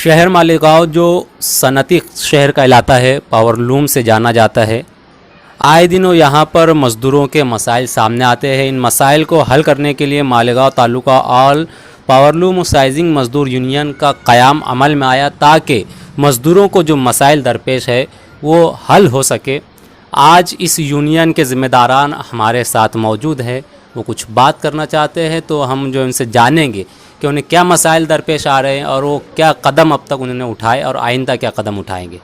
शहर मालेगांव जो सनती शहर कहलाता है, पावरलूम से जाना जाता है। आए दिनों यहाँ पर मज़दूरों के मसाइल सामने आते हैं। इन मसाइल को हल करने के लिए Malegaon taluka all powerloom sizing मज़दूर यूनियन का क़याम अमल में आया ताकि मज़दूरों को जो मसाइल दरपेश है वो हल हो सके। आज इस यूनियन के ज़िम्मेदारान हमारे साथ मौजूद है, वो कुछ बात करना चाहते हैं, तो हम जो इनसे जानेंगे कि उन्हें क्या मसाइल दरपेश आ रहे हैं और वो क्या कदम अब तक उन्होंने उठाए और आइंदा क्या कदम उठाएंगे।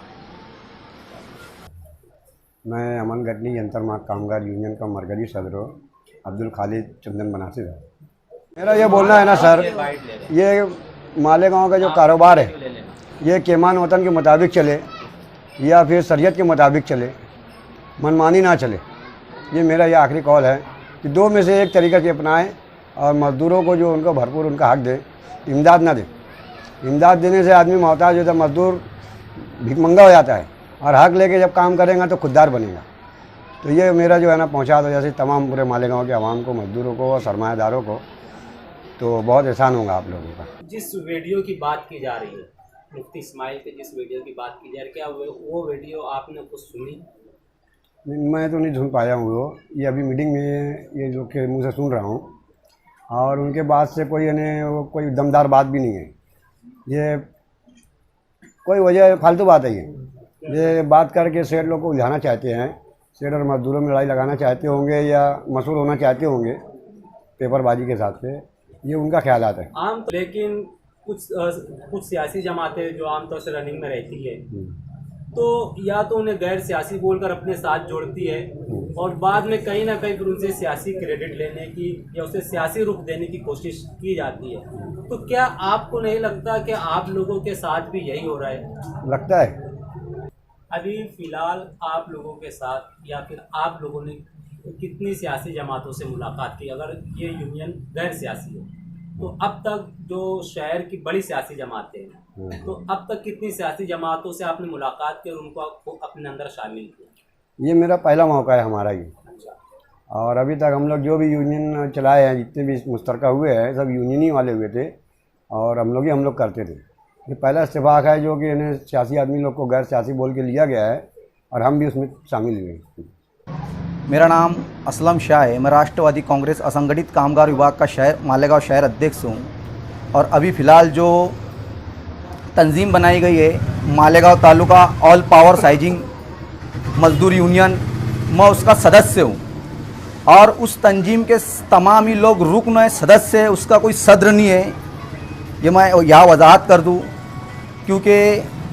मैं अमन गटनी यंत्र मार्ग कामगार यूनियन का मरकजी सदर अब्दुल खालिद चंदन बनासिर है। मेरा ये बोलना है ना सर, ये मालेगांव का जो कारोबार है ये केमान वतन के मुताबिक चले या फिर शरीयत के मुताबिक चले, मनमानी ना चले। ये मेरा ये आखिरी कॉल है कि दो में से एक तरीका से अपनाएं और मज़दूरों को जो उनको भरपूर उनका हक दे, इमदाद ना दे। इमदाद देने से आदमी मोहताज होता है, मज़दूर भिखमंगा हो जाता है, और हक लेके जब काम करेगा तो खुददार बनेगा। तो ये मेरा जो है ना पहुंचा दो जैसे तमाम पूरे मालेगांव के आवाम को, मज़दूरों को और सरमायादारों को, तो बहुत एहसान होगा आप लोगों का। जिस वीडियो की बात की जा रही है, मुफ्ती इस्माइल के जिस वीडियो की बात की जा रही है, क्या वो वीडियो आपने कुछ सुनी? मैं तो नहीं सुन पाया हूँ वो, ये अभी मीटिंग में ये जो के मुँह से सुन रहा हूँ, और उनके बाद से कोई यानी कोई दमदार बात भी नहीं है। ये कोई वजह फालतू बात है। ये बात करके सेठ लोग को उलझाना चाहते हैं, सेठ और मजदूरों में लड़ाई लगाना चाहते होंगे या मशहूर होना चाहते होंगे पेपरबाजी के हिसाब से, ये उनका ख्यालात है। लेकिन कुछ सियासी जमातें जो आमतौर से रनिंग में रहती है, तो या तो उन्हें गैर सियासी बोलकर अपने साथ जोड़ती है और बाद में कहीं ना कहीं फिर उनसे सियासी क्रेडिट लेने की या उसे सियासी रुख देने की कोशिश की जाती है। तो क्या आपको नहीं लगता कि आप लोगों के साथ भी यही हो रहा है? लगता है। अभी फ़िलहाल आप लोगों के साथ या फिर आप लोगों ने कितनी सियासी जमातों से मुलाकात की? अगर ये यूनियन गैर सियासी है तो अब तक जो शहर की बड़ी सियासी जमातें हैं, तो अब तक कितनी सियासी जमातों से आपने मुलाकात की और उनको अपने अंदर शामिल किया? ये मेरा पहला मौका है हमारा ये। और अभी तक हम लोग जो भी यूनियन चलाए हैं, जितने भी मुश्तरका हुए हैं, सब यूनियन ही वाले हुए थे और हम लोग करते थे। ये पहला इत्तेफाक है जो कि इन्हें सियासी आदमी लोग को गैर सियासी बोल के लिया गया है और हम भी उसमें शामिल हुए। मेरा नाम असलम शाह है। मैं राष्ट्रवादी कांग्रेस असंगठित कामगार विभाग का मालेगांव शहर अध्यक्ष हूँ। और अभी फ़िलहाल जो तंजीम बनाई गई है Malegaon taluka all power sizing मज़दूर यूनियन, मैं उसका सदस्य हूँ। और उस तंजीम के तमाम ही लोग रुकन है, सदस्य है, उसका कोई सदर नहीं है। ये मैं यहाँ वजाहत कर दूँ क्योंकि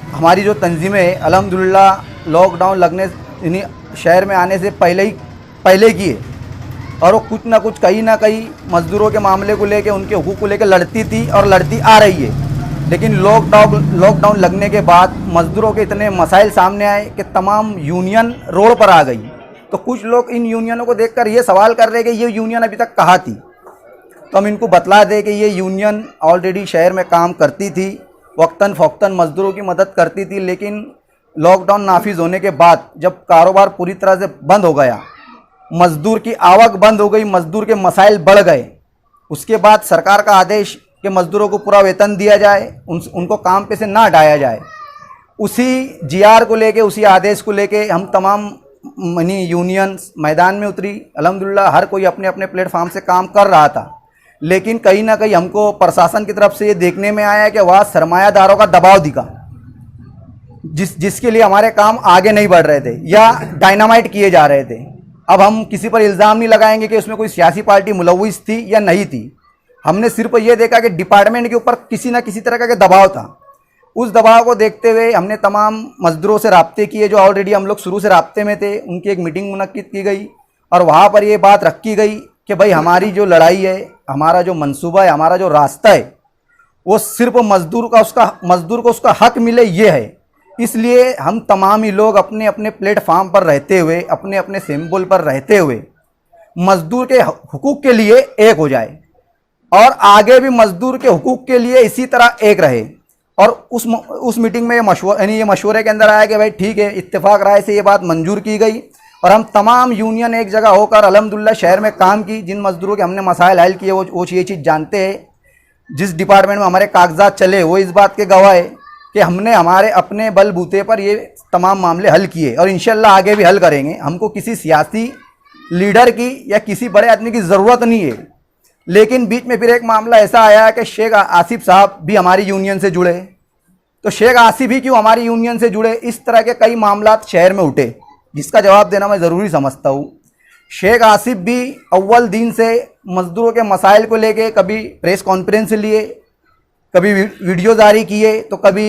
हमारी जो तंजीमें है अल्हम्दुलिल्लाह लॉकडाउन लगने यानी शहर में आने से पहले की है, और वो कुछ ना कुछ कहीं ना कहीं मज़दूरों के मामले को लेके, उनके हुकूक को लेके लड़ती थी और लड़ती आ रही है। लेकिन लॉकडाउन लगने के बाद मज़दूरों के इतने मसाइल सामने आए कि तमाम यूनियन रोड पर आ गई। तो कुछ लोग इन यूनियनों को देखकर ये सवाल कर रहे हैं कि ये यूनियन अभी तक कहाँ थी। तो हम इनको बतला दें कि ये यूनियन ऑलरेडी शहर में काम करती थी, वक्तन फ़ौक्तन मज़दूरों की मदद करती थी। लेकिन लॉकडाउन नाफिज होने के बाद जब कारोबार पूरी तरह से बंद हो गया, मज़दूर की आवक बंद हो गई, मज़दूर के मसाइल बढ़ गए, उसके बाद सरकार का आदेश कि मज़दूरों को पूरा वेतन दिया जाए, उनको काम पे से ना हटाया जाए। उसी जीआर को लेके, उसी आदेश को लेके हम तमाम मनी यूनियन मैदान में उतरी। अल्हम्दुलिल्लाह हर कोई अपने अपने प्लेटफार्म से काम कर रहा था। लेकिन कहीं ना कहीं हमको प्रशासन की तरफ से ये देखने में आया कि वहाँ सरमायादारों का दबाव दिखा, जिसके लिए हमारे काम आगे नहीं बढ़ रहे थे या डायनामाइट किए जा रहे थे। अब हम किसी पर इल्ज़ाम नहीं लगाएंगे कि उसमें कोई सियासी पार्टी मुलव्विस थी या नहीं थी। हमने सिर्फ ये देखा कि डिपार्टमेंट के ऊपर किसी न किसी तरह का दबाव था। उस दबाव को देखते हुए हमने तमाम मज़दूरों से राब्ते किए जो ऑलरेडी हम लोग शुरू से राब्ते में थे। उनकी एक मीटिंग मुनक्किद की गई और वहाँ पर ये बात रखी गई कि भाई हमारी जो लड़ाई है, हमारा जो मंसूबा है, हमारा जो रास्ता है, वो सिर्फ मज़दूर को उसका हक मिले ये है। इसलिए हम तमाम ही लोग अपने अपने प्लेटफार्म पर रहते हुए, अपने अपने सिंबल पर रहते हुए मज़दूर के हुकूक के लिए एक हो जाए और आगे भी मज़दूर के हुकूक के लिए इसी तरह एक रहे। और उस मीटिंग में ये मशवरे के अंदर आया कि भाई ठीक है, इत्तेफाक राय से ये बात मंजूर की गई और हम तमाम यूनियन एक जगह होकर अल्हम्दुलिल्लाह शहर में काम की। जिन मज़दूरों के हमने मसाइल हल किए वो ये चीज़ जानते हैं। जिस डिपार्टमेंट में हमारे कागजात चले वो इस बात के गवाह है कि हमने हमारे अपने बलबूते पर ये तमाम मामले हल किए और इंशाल्लाह आगे भी हल करेंगे। हमको किसी सियासी लीडर की या किसी बड़े आदमी की ज़रूरत नहीं है। लेकिन बीच में फिर एक मामला ऐसा आया कि शेख आसिफ साहब भी हमारी यूनियन से जुड़े, तो शेख आसिफ ही क्यों हमारी यूनियन से जुड़े, इस तरह के कई मामलात शहर में उठे जिसका जवाब देना मैं ज़रूरी समझता हूँ। शेख आसिफ भी अव्वल दिन से मज़दूरों के मसाइल को लेके कभी प्रेस कॉन्फ्रेंस लिए, कभी वीडियो जारी किए, तो कभी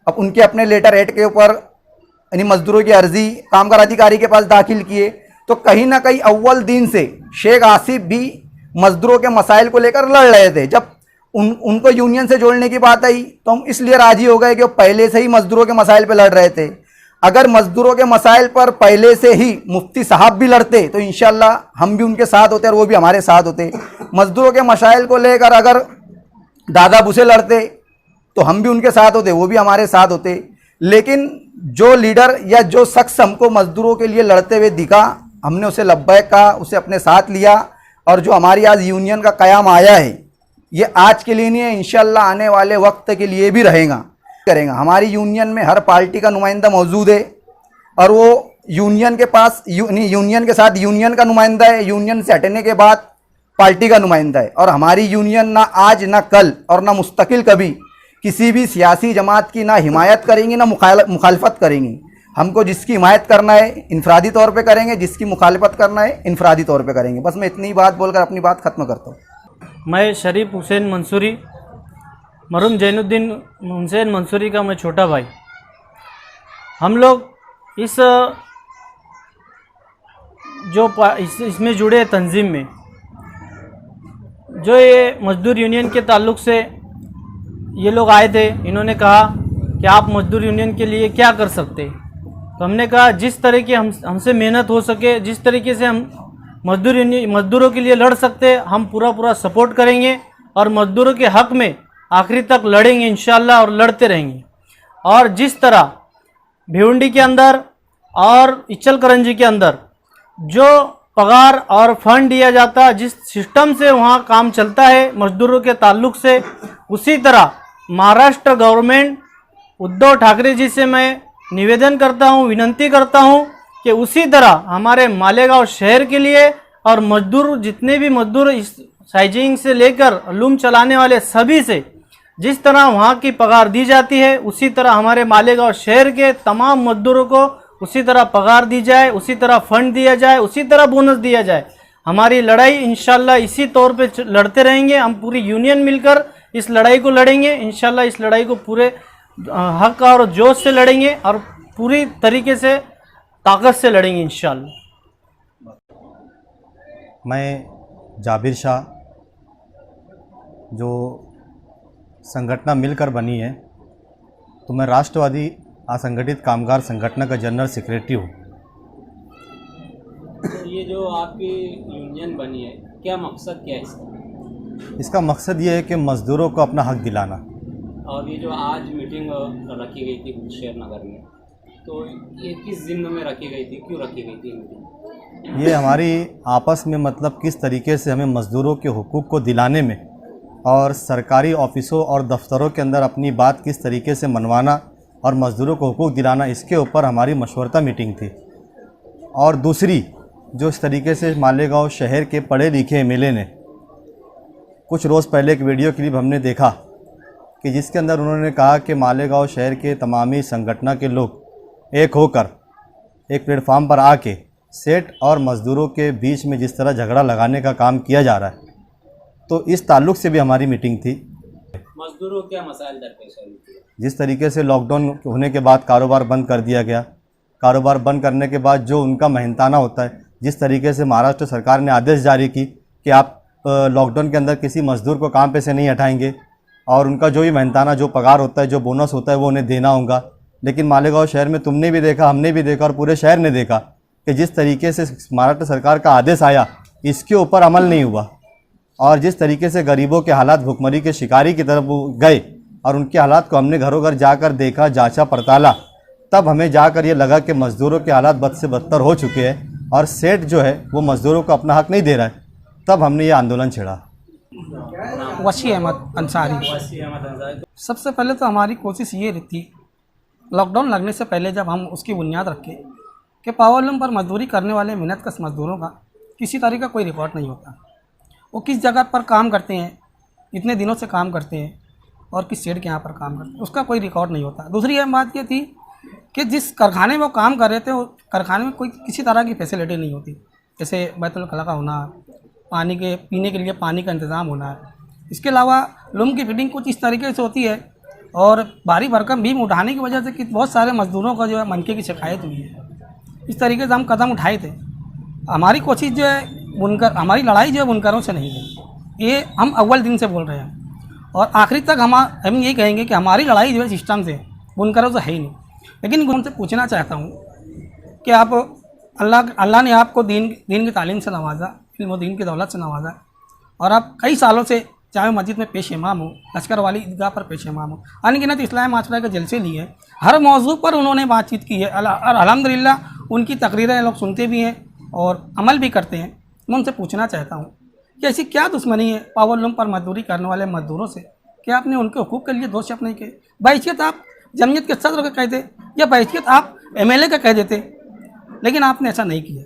अब उनके अपने लेटर हेड के ऊपर यानी मज़दूरों की अर्जी कामगार अधिकारी के पास दाखिल किए। तो कहीं ना कहीं अव्वल दिन से शेख आसिफ भी मज़दूरों के मसाइल को लेकर लड़ रहे थे। जब उनको यूनियन से जोड़ने की बात आई तो हम इसलिए राज़ी हो गए कि वो पहले से ही मज़दूरों के मसाइल पर लड़ रहे थे। अगर मज़दूरों के मसाइल पर पहले से ही मुफ्ती साहब भी लड़ते तो इंशाल्लाह हम भी उनके साथ होते और वो भी हमारे साथ होते। मज़दूरों के मसाइल को लेकर अगर दादा भूसे लड़ते तो हम भी उनके साथ होते, वो भी हमारे साथ होते। लेकिन जो लीडर या जो शख्स हमको मज़दूरों के लिए लड़ते हुए दिखा, हमने उसे लब्बैक कहा, उसे अपने साथ लिया। और जो हमारी आज यूनियन का क़याम आया है ये आज के लिए नहीं है, इंशाल्लाह आने वाले वक्त के लिए भी रहेगा। हमारी यूनियन में हर पार्टी का नुमाइंदा मौजूद है और वो यूनियन के पास यूनियन के साथ यूनियन का नुमाइंदा है, यूनियन से हटने के बाद पार्टी का नुमाइंदा है। और हमारी यूनियन ना आज ना कल और ना मुस्तकिल कभी किसी भी सियासी जमात की ना हिमायत करेंगी ना मुखालफत करेंगी। हमको जिसकी हिमायत करना है इनफरादी तौर पे करेंगे, जिसकी मुखालफत करना है इनफरादी तौर पे करेंगे। बस मैं इतनी बात बोलकर अपनी बात ख़त्म करता हूँ। मैं शरीफ हुसैन मंसूरी, मरहूम जैनुद्दीन हुसैन मंसूरी का मैं छोटा भाई। हम लोग इसमें जुड़े तंजीम में जो ये मज़दूर यूनियन के ताल्लुक़ से ये लोग आए थे। इन्होंने कहा कि आप मज़दूर यूनियन के लिए क्या कर सकते, तो हमने कहा जिस तरह की हमसे मेहनत हो सके, जिस तरीके से हम मज़दूरों के लिए लड़ सकते हम पूरा सपोर्ट करेंगे और मज़दूरों के हक़ में आखिरी तक लड़ेंगे इंशाल्लाह और लड़ते रहेंगे। और जिस तरह भिवंडी के अंदर और इचल करंजी के अंदर जो पगार और फंड दिया जाता है, जिस सिस्टम से वहाँ काम चलता है मज़दूरों के ताल्लुक़ से, उसी तरह महाराष्ट्र गवर्नमेंट उद्धव ठाकरे जी से मैं निवेदन करता हूँ, विनंती करता हूँ कि उसी तरह हमारे मालेगांव शहर के लिए और मज़दूर जितने भी मज़दूर इस साइजिंग से लेकर लूम चलाने वाले सभी से जिस तरह वहाँ की पगार दी जाती है उसी तरह हमारे मालेगांव शहर के तमाम मज़दूरों को उसी तरह पगार दी जाए, उसी तरह फंड दिया जाए, उसी तरह बोनस दिया जाए। हमारी लड़ाई इंशाल्लाह इसी तौर पे लड़ते रहेंगे। हम पूरी यूनियन मिलकर इस लड़ाई को लड़ेंगे इंशाल्लाह। इस लड़ाई को पूरे हक और जोश से लड़ेंगे और पूरी तरीके से ताकत से लड़ेंगे इंशाल्लाह। मैं जाबिर शाह, जो संगठन मिलकर बनी है, तो मैं राष्ट्रवादी असंगठित कामगार संगठन का जनरल सेक्रेटरी हूँ। तो ये जो आपकी यूनियन बनी है, क्या मकसद क्या है इसका? इसका मकसद ये है कि मज़दूरों को अपना हक दिलाना। और ये जो आज मीटिंग रखी गई थी बुलशेर नगर में, तो ये किस ज़िम्मे में रखी गई थी, क्यों रखी गई थी मीटिंग? ये हमारी आपस में मतलब किस तरीके से हमें मज़दूरों के हुकूक़ को दिलाने में और सरकारी ऑफिसों और दफ्तरों के अंदर अपनी बात किस तरीके से मनवाना और मज़दूरों को हुकूक़ दिलाना, इसके ऊपर हमारी मशवरता मीटिंग थी। और दूसरी, जो इस तरीके से मालेगांव शहर के पढ़े लिखे एमएलए ने कुछ रोज़ पहले एक वीडियो क्लिप हमने देखा कि जिसके अंदर उन्होंने कहा कि मालेगांव शहर के तमामी संगठन के लोग एक होकर एक प्लेटफार्म पर आके सेठ और मज़दूरों के बीच में जिस तरह झगड़ा लगाने का काम किया जा रहा है, तो इस ताल्लुक़ से भी हमारी मीटिंग थी। मज़दूरों क्या मसाइल दरपेश है? जिस तरीके से लॉकडाउन होने के बाद कारोबार बंद कर दिया गया, कारोबार बंद करने के बाद जो उनका मेहनताना होता है, जिस तरीके से महाराष्ट्र सरकार ने आदेश जारी की कि आप लॉकडाउन के अंदर किसी मज़दूर को काम पे से नहीं हटाएंगे और उनका जो भी मेहनताना जो पगार होता है, जो बोनस होता है, वो उन्हें देना होगा। लेकिन मालेगांव शहर में तुमने भी देखा, हमने भी देखा और पूरे शहर ने देखा कि जिस तरीके से महाराष्ट्र सरकार का आदेश आया, इसके ऊपर अमल नहीं हुआ। और जिस तरीके से गरीबों के हालात भुखमरी के शिकारी की तरफ गए और उनके हालात को हमने घरों घर जाकर देखा, जांचा पड़ताला, तब हमें जाकर ये लगा कि मज़दूरों के हालात बद से बदतर हो चुके हैं और सेठ जो है वो मज़दूरों को अपना हक नहीं दे रहा है। तब हमने ये आंदोलन छेड़ा। वसी अहमद अंसारी। सबसे पहले तो हमारी कोशिश ये रही थी, लॉकडाउन लगने से पहले जब हम उसकी बुनियाद रखे कि पावरलूम पर मजदूरी करने वाले मेहनतकश मजदूरों का किसी तरह का कोई रिकॉर्ड नहीं होता। वो किस जगह पर काम करते हैं, इतने दिनों से काम करते हैं और किस शेड के यहाँ पर काम करते हैं, उसका कोई रिकॉर्ड नहीं होता। दूसरी अहम बात ये थी कि जिस कारखाने में वो काम कर रहे थे, वो कारखाने में कोई किसी तरह की फैसिलिटी नहीं होती, जैसे बैतुल खला का होना, पानी के पीने के लिए पानी का इंतज़ाम होना है। इसके अलावा लूम की फिटिंग कुछ इस तरीके से होती है और भारी भरकम बीम उठाने की वजह से कि बहुत सारे मजदूरों का जो है मनके की शिकायत हुई है। इस तरीके से हम कदम उठाए थे। हमारी कोशिश जो है बुनकर, हमारी लड़ाई जो है बुनकरों से नहीं है, ये हम अव्वल दिन से बोल रहे हैं और आखिरी तक हम यही कहेंगे कि हमारी लड़ाई जो है सिस्टम से, बुनकरों से है ही नहीं। लेकिन उनसे पूछना चाहता हूँ कि आप अल्लाह ने आपको दीन की तालीम से नवाजा, इल्म और दीन की दौलत से नवाजा और आप कई सालों से चाहे मस्जिद में पेश इमाम हो, लश्कर वाली ईदगाह पर पेश इमाम हो, अनगिनत इस्लाम माशरा के जलसे लिए, हर मौजू पर उन्होंने बातचीत की है और अल्हम्दुलिल्लाह उनकी तकरीरें लोग सुनते भी हैं और अमल भी करते हैं। मैं उनसे पूछना चाहता हूँ कि ऐसी क्या दुश्मनी है पावरलूम पर मजदूरी करने वाले मजदूरों से कि आपने उनके हुकूक के लिए दो शब्द नहीं कहे। बहैसियत आप जमयत के सदर का कहते या बहैसियत आप MLA का कह देते, लेकिन आपने ऐसा नहीं किया।